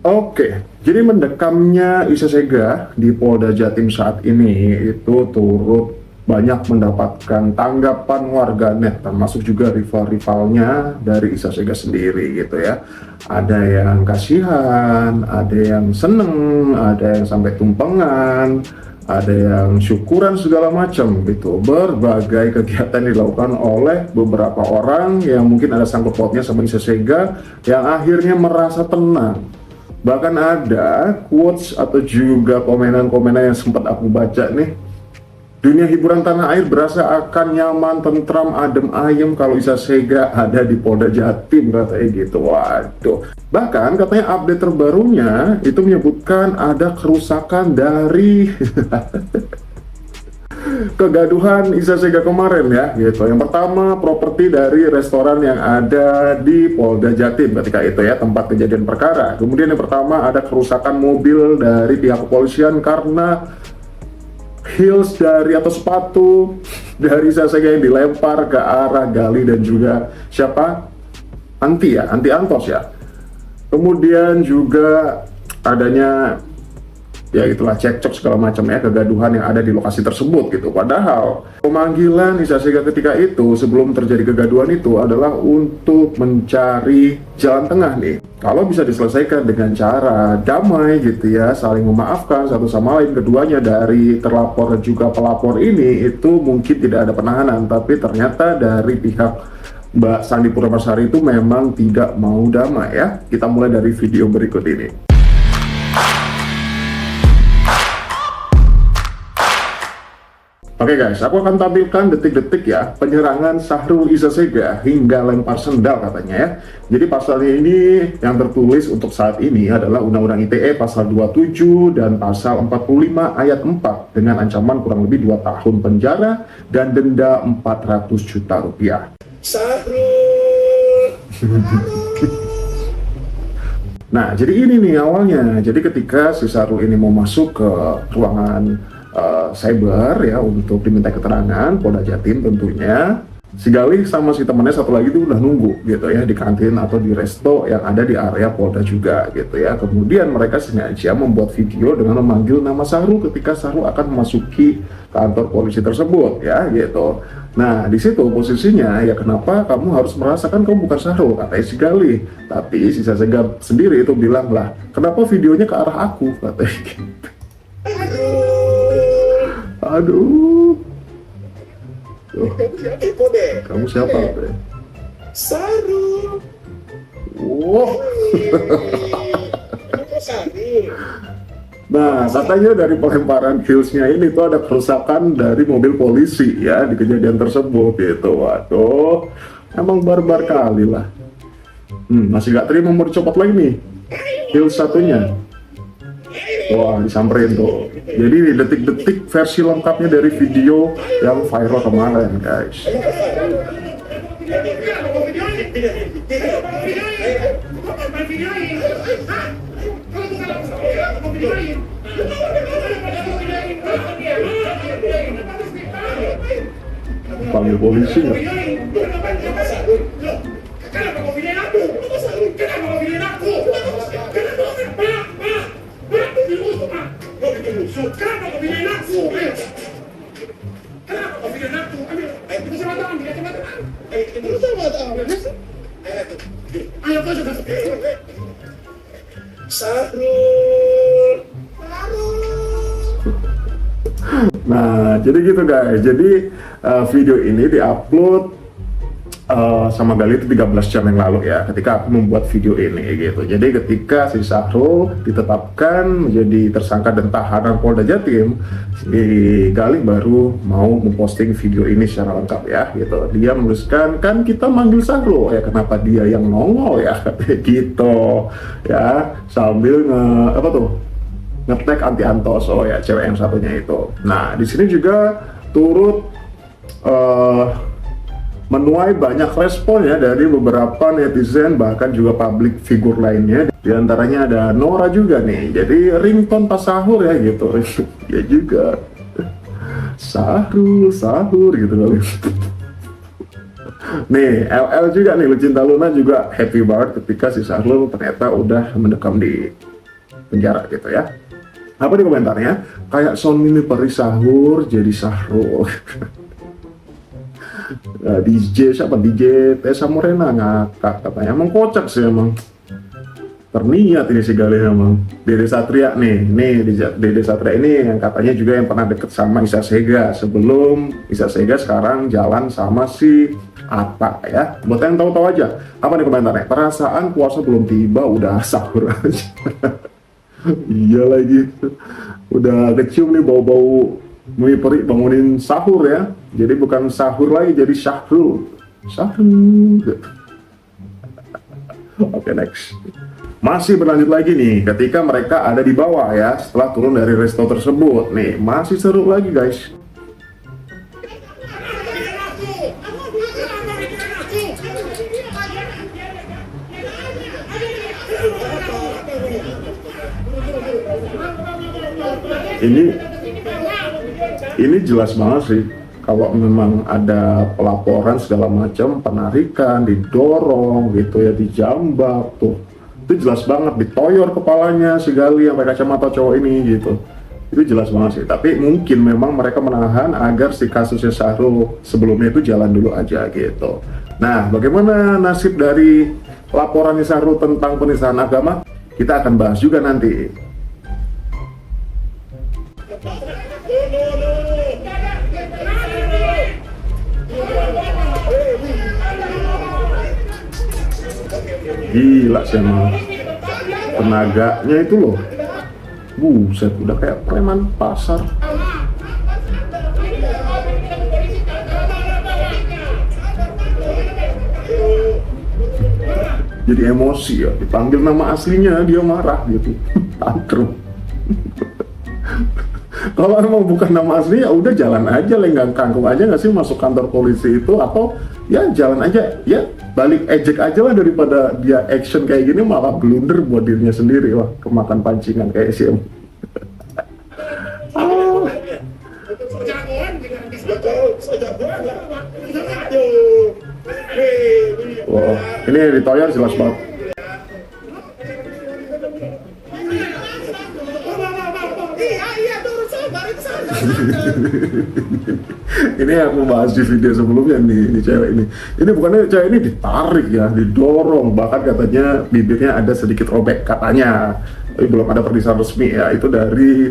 Oke, jadi mendekamnya Isa Sega di Polda Jatim saat ini itu turut banyak mendapatkan tanggapan warganet, termasuk juga rival-rivalnya dari Isa Sega sendiri gitu ya. Ada yang kasihan, ada yang seneng, ada yang sampai tumpengan, ada yang syukuran segala macam gitu. Berbagai kegiatan dilakukan oleh beberapa orang yang mungkin ada sangkut pautnya sama Isa Sega yang akhirnya merasa tenang. Bahkan ada quotes atau juga komenan-komenan yang sempat aku baca nih. Dunia hiburan tanah air berasa akan nyaman, tentram, adem ayem kalau Isa Sega ada di Polda Jatim, katanya gitu. Waduh. Bahkan katanya update terbarunya itu menyebutkan ada kerusakan dari kegaduhan Isa Sega kemarin ya gitu. Yang pertama, properti dari restoran yang ada di Polda Jatim ketika itu ya, tempat kejadian perkara. Kemudian yang pertama, ada kerusakan mobil dari pihak kepolisian karena heels dari atau sepatu dari Isa Sega yang dilempar ke arah Gali dan juga siapa? Anti Antos ya. Kemudian juga adanya ya itulah cekcok segala macam ya, kegaduhan yang ada di lokasi tersebut gitu. Padahal pemanggilan Isa Sega ketika itu sebelum terjadi kegaduhan itu adalah untuk mencari jalan tengah nih. Kalau bisa diselesaikan dengan cara damai gitu ya, saling memaafkan satu sama lain keduanya, dari terlapor dan juga pelapor ini itu mungkin tidak ada penahanan, tapi ternyata dari pihak Mbak Sandi Purnamasari itu memang tidak mau damai ya. Kita mulai dari video berikut ini. Oke guys, aku akan tampilkan detik-detik ya penyerangan Syahrul Isa Sega hingga lempar sendal katanya ya. Jadi pasalnya ini yang tertulis untuk saat ini adalah Undang-Undang ITE pasal 27 dan pasal 45 ayat 4 dengan ancaman kurang lebih 2 tahun penjara dan denda 400 juta rupiah. Syahrul. Nah, jadi ini nih awalnya. Jadi ketika si Syahrul ini mau masuk ke ruangan cyber ya untuk diminta keterangan Polda Jatim tentunya, si Galih sama si temannya satu lagi itu udah nunggu gitu ya di kantin atau di resto yang ada di area Polda juga gitu ya. Kemudian mereka sengaja membuat video dengan memanggil nama Syahrul ketika Syahrul akan memasuki kantor polisi tersebut ya gitu. Nah di situ posisinya ya, kenapa kamu harus merasakan kamu bukan Syahrul, katanya si Galih. Tapi si Isa Sega sendiri itu bilang, lah kenapa videonya ke arah aku, katanya gitu. Aduh. Kamu siapa, Bre? Saru. Wow. Nah, katanya dari pelemparan heelsnya ini tuh ada kerusakan dari mobil polisi ya di kejadian tersebut gitu. Waduh, emang barbar kali lah. Masih gak terima mau dicopot lagi nih heels satunya. Wah, disamperin tuh. Jadi detik-detik versi lengkapnya dari video yang viral kemarin, guys. Panggil polisi nggak? Kenapa kau pilih aku? Kenapa kau pilih aku? Kenapa kau pilih aku? Kenapa kau pilih aku? Kita sama tangan, kita sama tangan. Kita sama tangan. Ayo kau juga. Syahrul. Nah, jadi gitu guys. Jadi video ini diupload sama Gali itu 13 jam yang lalu ya, ketika aku membuat video ini gitu. Jadi ketika si Syahrul ditetapkan menjadi tersangka dan tahanan Polda Jatim, si Gali baru mau memposting video ini secara lengkap ya gitu. Dia menuliskan, kan kita manggil Syahrul ya, kenapa dia yang nongol ya, gitu ya, sambil nge-tag Anti Antos, oh ya cewek yang satunya itu. Nah di sini juga turut menuai banyak respon ya dari beberapa netizen, bahkan juga public figure lainnya. Di antaranya ada Nora juga nih, jadi ringtone pas sahur ya gitu. Ya juga sahur gitu kali. Nih LL juga nih, Lucinta Luna juga happy banget ketika si Syahrul ternyata udah mendekam di penjara gitu ya. Apa di komentarnya? Kayak Sony ini peri sahur jadi Syahrul. DJ siapa? DJ Tessa Morena ngakak katanya. Emang kocak sih emang. Terniat ini si Galih emang. Dede Satria nih Dede Satria ini yang katanya juga yang pernah deket sama Isa Sega sebelum Isa Sega sekarang jalan sama si Atta ya. Buat yang tahu-tahu aja, apa di komentarnya? Perasaan puasa belum tiba udah sahur aja. Iya lagi, udah kecium nih bau-bau mie peri bangunin sahur ya. Jadi bukan sahur lagi, jadi Syahrul. Oke, next. Masih berlanjut lagi nih ketika mereka ada di bawah ya, setelah turun dari resto tersebut. Nih, masih seru lagi guys. Ini jelas banget sih kalau memang ada pelaporan segala macam, penarikan, didorong gitu ya, dijambak tuh. Itu jelas banget, ditoyor kepalanya si Gali yang pakai kacamata cowok ini gitu. Itu jelas banget sih, tapi mungkin memang mereka menahan agar si kasusnya Syahrul sebelumnya itu jalan dulu aja gitu. Nah, bagaimana nasib dari laporannya Syahrul tentang penistaan agama? Kita akan bahas juga nanti. Gila sih emang tenaganya itu loh, buset, udah kayak preman pasar. Jadi emosi ya, dipanggil nama aslinya dia marah gitu. Tantrum. Kalau emang bukan nama aslinya, udah jalan aja, lenggang kangkung aja nggak sih masuk kantor polisi itu, atau ya jalan aja ya, balik ejek aja lah daripada dia action kayak gini malah blunder buat dirinya sendiri. Wah, kemakan pancingan kayak si em. Wah, ini ditoyor jelas banget. Ini aku bahas di video sebelumnya nih, ini cewek ini. Ini bukannya cewek ini ditarik ya, didorong, bahkan katanya bibirnya ada sedikit robek katanya. Tapi belum ada perdisambo resmi ya, itu dari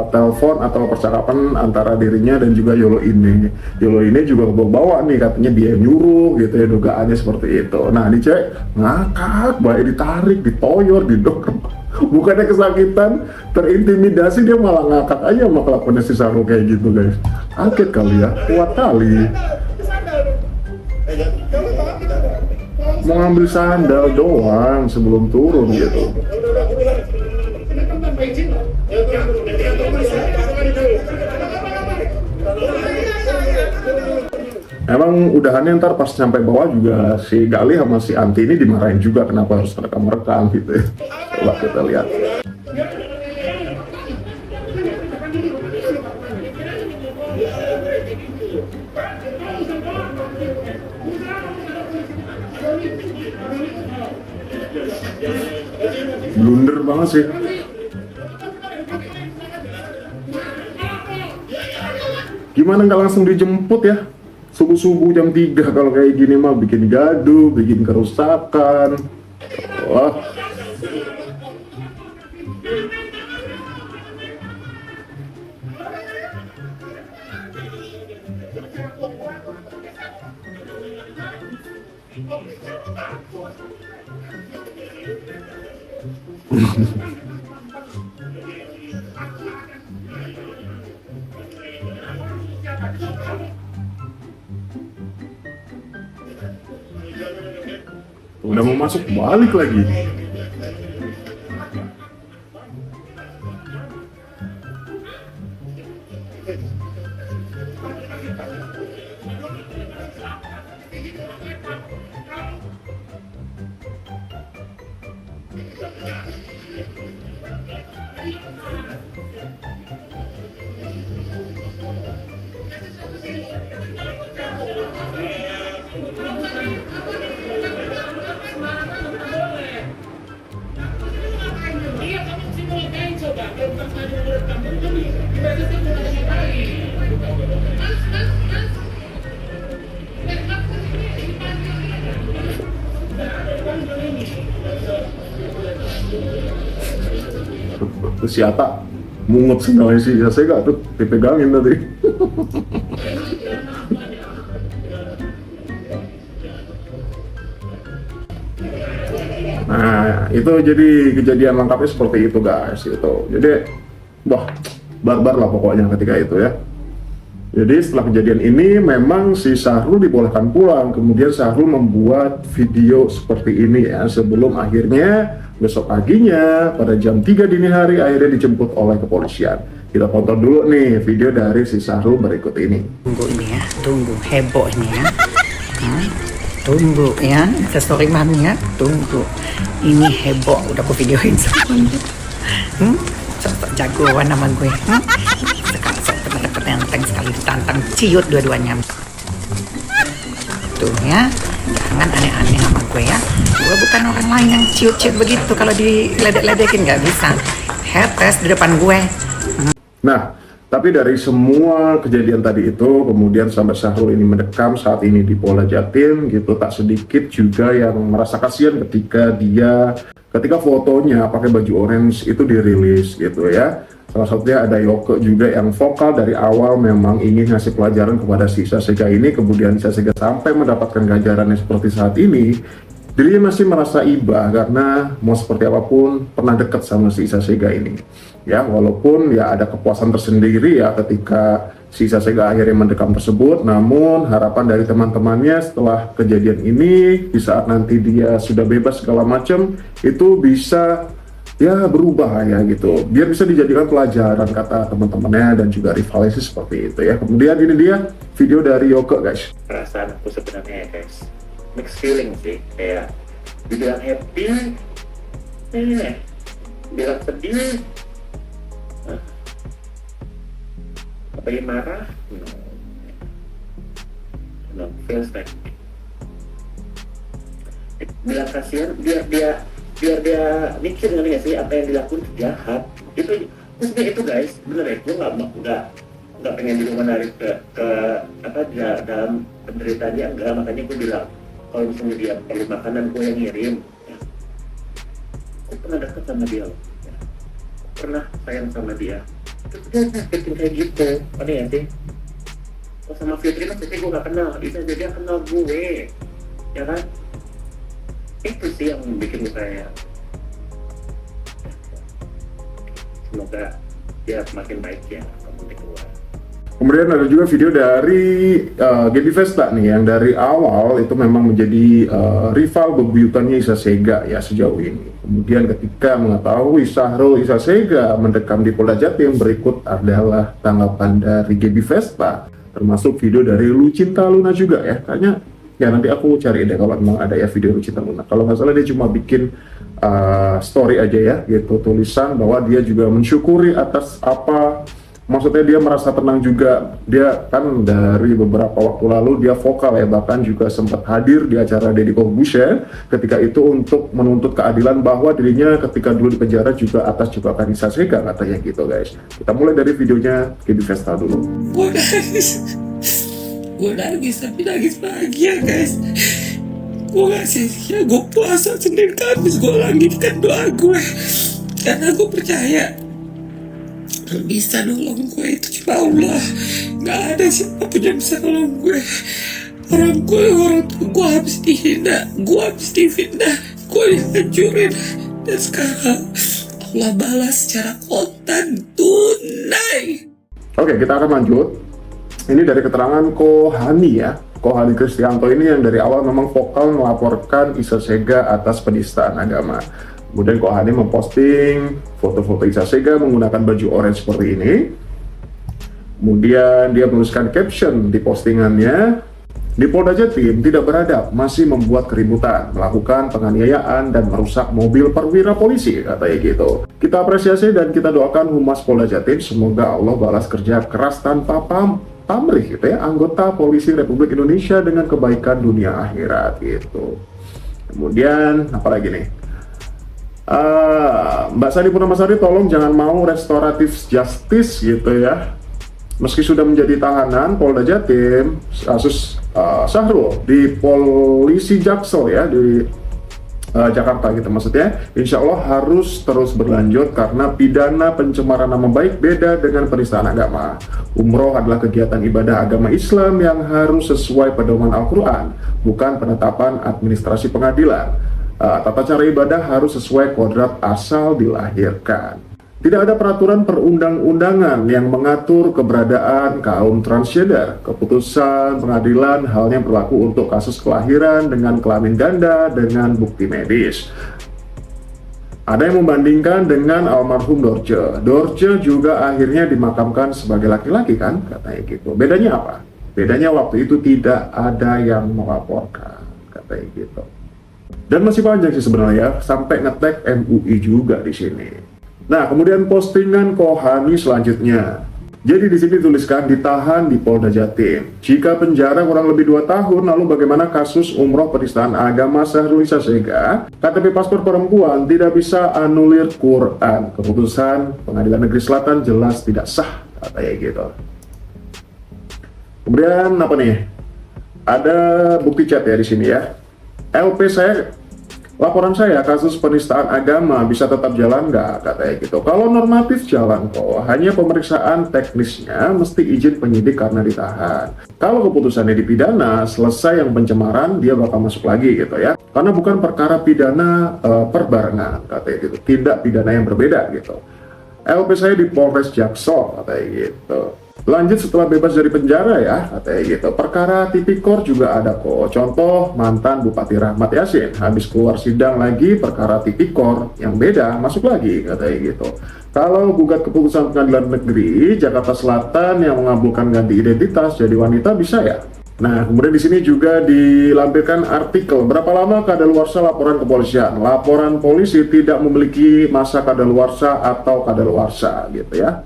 telepon atau percakapan antara dirinya dan juga Yolo ini. Yolo ini juga bawa nih, katanya dia nyuruh gitu ya, dugaannya seperti itu. Nah, ini cewek ngakak, baik ditarik, ditoyor, didorong. Bukannya kesakitan, terintimidasi, dia malah ngakak aja sama kelakuannya si Syahrul kayak gitu guys. Kaget kali ya, kuat kali. Mau ngambil sandal doang sebelum turun gitu. Emang udahannya ntar pas sampai bawah juga si Gali sama si Anti ini dimarahin juga kenapa harus rekam-rekam gitu ya. Coba kita lihat. Blunder banget sih. Gimana nggak langsung dijemput ya? Subuh-subuh jam 3 kalau kayak gini mah bikin gaduh, bikin kerusakan. Wah. Udah mau masuk balik lagi. Terus si Ata mungut sama si Sega tuh dipegangin tadi. Nah, itu jadi kejadian lengkapnya seperti itu guys, itu. Jadi, wah, barbar lah pokoknya ketika itu ya. Jadi setelah kejadian ini memang si Syahrul dibolehkan pulang, kemudian Syahrul membuat video seperti ini ya, sebelum akhirnya besok paginya pada jam 3 dini hari akhirnya dijemput oleh kepolisian. Kita tonton dulu nih video dari si Syahrul berikut ini. Tunggu ini ya, tunggu heboh ini ya. Tunggu ya, story mami ya, tunggu. Ini heboh, udah aku videoin semuanya. Sok jagoan nama gue. Sekarang sok penenteng sekali ditantang ciut dua-duanya. Tuh ya, jangan aneh-aneh sama gue ya. Gue bukan orang lain yang ciut-ciut begitu, kalau diledek-ledekin nggak bisa. Hetes di depan gue. Nah, tapi dari semua kejadian tadi itu, kemudian sampai Syahrul ini mendekam saat ini di Polda Jatim gitu, tak sedikit juga yang merasa kasihan ketika fotonya pakai baju orange itu dirilis gitu ya. Salah satunya ada Yoko juga yang vokal dari awal memang ingin ngasih pelajaran kepada si Sasega ini, kemudian Sasega sampai mendapatkan ganjarannya seperti saat ini. Dirinya masih merasa iba karena mau seperti apapun pernah dekat sama si Sasega ini. Ya, walaupun ya ada kepuasan tersendiri ya ketika si Sasega akhirnya mendekam tersebut, namun harapan dari teman-temannya setelah kejadian ini, di saat nanti dia sudah bebas segala macam, itu bisa ya berubah ya gitu, biar bisa dijadikan pelajaran kata teman-temannya dan juga rivalnya seperti itu ya. Kemudian ini dia video dari Yoko guys. Perasaan aku sebenarnya ya guys, mixed feeling sih, kayak dibilang happy, bilang sedih, apa yang marah, no, feels like, bilang kasihan, biar dia mikir nggak sih apa yang dilakukan itu jahat, itu maksudnya itu guys, bener ya, gue nggak pengen di rumah narik ke apa dalam penderitaan dia, enggak, makanya gue bilang kalau misalnya dia perlu makanan gue yang ngirim ya. Gue pernah deket sama dia loh ya. Pernah sayang sama dia, terus dia nyakitin kayak gitu, aneh ya sih. Kalau sama Fitri kan gue gak kenal, bisa jadi dia kenal gue ya kan, itu sih yang bikin saya semoga dia makin baik ya nanti keluar. Kemudian ada juga video dari Gaby Vesta nih, yang dari awal itu memang menjadi rival bebuyutannya Isa Sega ya sejauh ini. Kemudian ketika mengetahui Syahrul Isa Sega mendekam di Polda Jatim, berikut adalah tanggapan dari Gaby Vesta, termasuk video dari Lucinta Luna juga ya. Kayaknya ya nanti aku cari deh kalau memang ada ya video Lucinta Luna. Kalau nggak salah dia cuma bikin story aja ya gitu, tulisan bahwa dia juga mensyukuri atas apa, maksudnya dia merasa tenang juga. Dia kan dari beberapa waktu lalu dia vokal ya, bahkan juga sempat hadir di acara Deddy Corbuzier ketika itu untuk menuntut keadilan bahwa dirinya ketika dulu di penjara juga atas jebakan Isa Sega katanya gitu guys. Kita mulai dari videonya Gaby Vesta dulu. Gue nangis tapi nangis bahagia guys. Gue gak sia-sia, gue puasa Senin Kamis, gue lanjutkan doa gue karena gue percaya yang bisa nolong gue itu cuma Allah. Gak ada siapapun yang bisa nolong gue. Orang tua gue habis dihina, gue habis difitnah, gue dihancurin, dan sekarang Allah balas secara kontan tunai. Oke, kita akan lanjut. Ini dari keterangan Kohani ya, Kohani Kristianto ini yang dari awal memang vokal melaporkan Isa Sega atas penistaan agama. Kemudian Kohani memposting foto-foto Isa Sega menggunakan baju orange seperti ini. Kemudian dia menuliskan caption di postingannya, di Polda Jatim tidak beradab, masih membuat keributan, melakukan penganiayaan dan merusak mobil perwira polisi, katanya gitu. Kita apresiasi dan kita doakan Humas Polda Jatim, semoga Allah balas kerja keras tanpa pamrih gitu ya, anggota polisi Republik Indonesia dengan kebaikan dunia akhirat gitu. Kemudian apalagi nih, Mbak Sandi Purnamasari, tolong jangan mau restoratif justice gitu ya. Meski sudah menjadi tahanan Polda Jatim, kasus Syahrul di polisi Jaksel ya, di Jakarta gitu maksudnya, insya Allah harus terus berlanjut karena pidana pencemaran nama baik beda dengan penistaan agama. Umroh adalah kegiatan ibadah agama Islam yang harus sesuai pedoman Al-Quran, bukan penetapan administrasi pengadilan. Tata cara ibadah harus sesuai kodrat asal dilahirkan. Tidak ada peraturan perundang-undangan yang mengatur keberadaan kaum transgender. Keputusan pengadilan halnya berlaku untuk kasus kelahiran dengan kelamin ganda dengan bukti medis. Ada yang membandingkan dengan almarhum Dorce. Dorce juga akhirnya dimakamkan sebagai laki-laki kan, katanya gitu. Bedanya apa? Bedanya waktu itu tidak ada yang melaporkan, katanya gitu. Dan masih panjang sih sebenarnya, sampai nge-tag MUI juga di sini. Nah, kemudian postingan Kohani selanjutnya. Jadi di sini tuliskan ditahan di Polda Jatim. Jika penjara kurang lebih 2 tahun, lalu bagaimana kasus umroh penistaan agama Syahrul Isasega? KTP paspor perempuan tidak bisa anulir Quran. Keputusan Pengadilan Negeri Selatan jelas tidak sah, katanya gitu. Kemudian apa nih? Ada bukti chat ya di sini ya. LP saya, laporan saya kasus penistaan agama bisa tetap jalan nggak, katanya gitu. Kalau normatif jalan kok, hanya pemeriksaan teknisnya mesti izin penyidik karena ditahan. Kalau keputusannya dipidana, selesai yang pencemaran dia bakal masuk lagi gitu ya. Karena bukan perkara pidana perbarengan, katanya gitu. Tindak pidana yang berbeda gitu. LP saya di Polres Jaksel, katanya gitu. Lanjut setelah bebas dari penjara ya, katanya gitu. Perkara tipikor juga ada kok. Contoh mantan Bupati Rahmat Yasin, habis keluar sidang lagi perkara tipikor yang beda masuk lagi, katanya gitu. Kalau gugat keputusan Pengadilan Negeri Jakarta Selatan yang mengabulkan ganti identitas jadi wanita bisa ya. Nah, kemudian di sini juga dilampirkan artikel berapa lama kadaluarsa laporan kepolisian. Laporan polisi tidak memiliki masa kadaluarsa atau kadaluarsa gitu ya.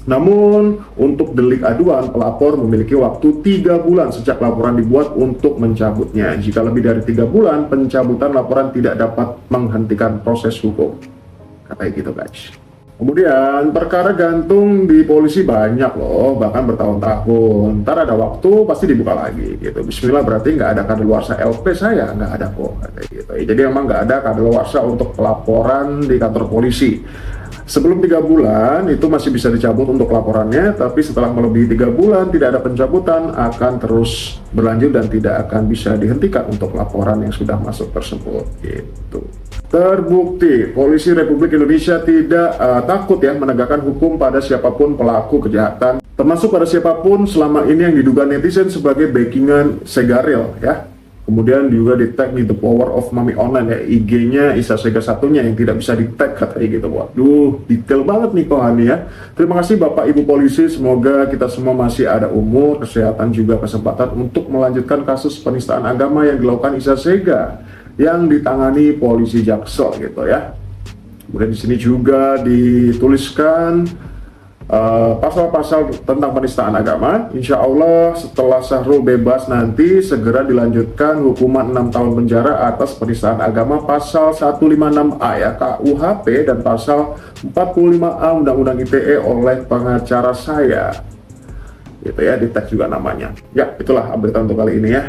Namun, untuk delik aduan, pelapor memiliki waktu 3 bulan sejak laporan dibuat untuk mencabutnya. Jika lebih dari 3 bulan, pencabutan laporan tidak dapat menghentikan proses hukum. Katanya gitu guys. Kemudian, perkara gantung di polisi banyak loh, bahkan bertahun-tahun. Ntar ada waktu, pasti dibuka lagi gitu. Bismillah, berarti nggak ada kadaluarsa LP saya, nggak ada kok. Katanya gitu. Jadi emang nggak ada kadaluarsa untuk pelaporan di kantor polisi. Sebelum 3 bulan itu masih bisa dicabut untuk laporannya, tapi setelah melebihi 3 bulan tidak ada pencabutan, akan terus berlanjut dan tidak akan bisa dihentikan untuk laporan yang sudah masuk tersebut gitu. Terbukti polisi Republik Indonesia tidak takut ya menegakkan hukum pada siapapun pelaku kejahatan, termasuk pada siapapun selama ini yang diduga netizen sebagai backingan Segaril ya. Kemudian juga di tag nih The Power of Mami Online ya, IG-nya Isasega satunya yang tidak bisa di tag katanya gitu. Waduh, detail banget nih Kohani ya. Terima kasih Bapak Ibu Polisi, semoga kita semua masih ada umur, kesehatan juga kesempatan untuk melanjutkan kasus penistaan agama yang dilakukan Isasega yang ditangani polisi Jaksel gitu ya. Kemudian di sini juga dituliskan pasal-pasal tentang penistaan agama. Insya Allah setelah Syahrul bebas nanti segera dilanjutkan hukuman 6 tahun penjara atas penistaan agama pasal 156A ya KUHP dan pasal 45A Undang-Undang ITE oleh pengacara saya gitu ya, di tag juga namanya ya. Itulah update untuk kali ini ya.